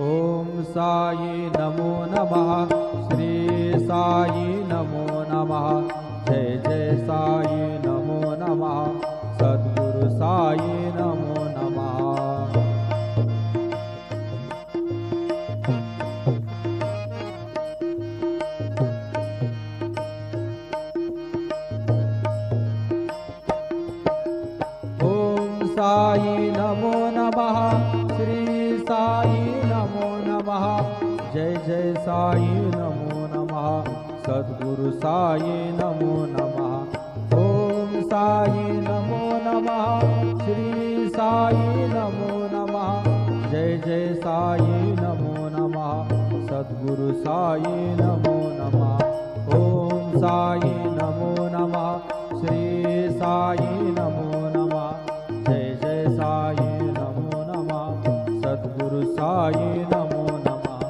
ओम साई नमो नमः। श्री साई नमो नमः। जय जय साई नमो नमः। सद्गुरु साई नमो नमः। ओम साई नमो नमः। श्री साई नमो नमः। जय जय साई नमो नमः। सद्गुरु साई नमो नमः। ओम साई नमो नमः। श्री साई नमो नमः। जय जय साई नमो नमः। सद्गुरु साई नमो नमः। ओम साई नमो नमः। श्री साई नमो नमः। जय जय साई नमो नमः। सद्गुरु साई नमो नमः।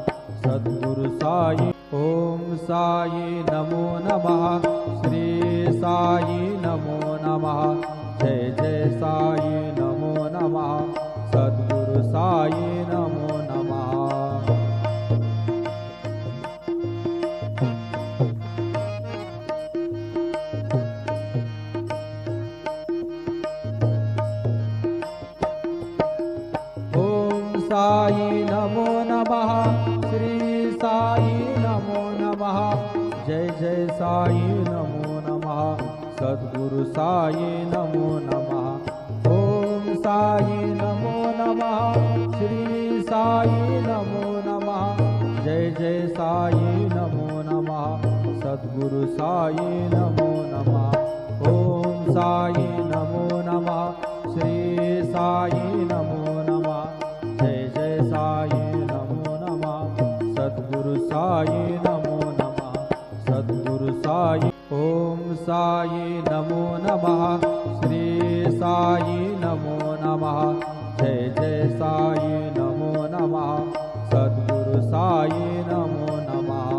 सद्गुरु साई। ओम साई नमो नमः। श्री साई नमो नमः। जय जय साई नमो नमः। सद्गुरु साई नमो नमः। साई नमो नमः। श्री साई नमो नमः। जय जय साई नमो नमः। सद्गुरु साई नमो नमः। ओम साई नमो नमः। श्री साई नमो नमः। जय जय साई नमो नमः। सद्गुरु साई नमो नमः। ओम साई नमो नमः। श्री साई नमो नमः। जय जय साई नमो नमः। सद्गुरु साई नमो नमः। सद्गुरु साई। ओम साई नमो नमः। श्री साई नमो नमः। जय जय साई नमो नमः। सद्गुरु साई नमो नमः।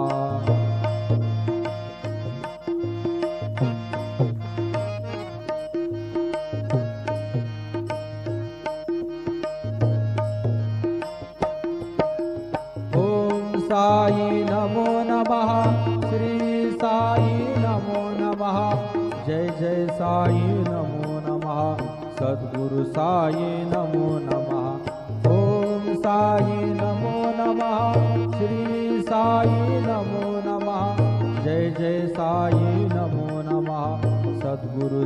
साई नमो नमः। श्री साई नमो नमः। जय जय साई नमो नमः। सद्गुरु साई नमो नमः। ओम साई नमो नमः। श्री साई नमो नमः। जय जय साई नमो नमः। सद्गुरु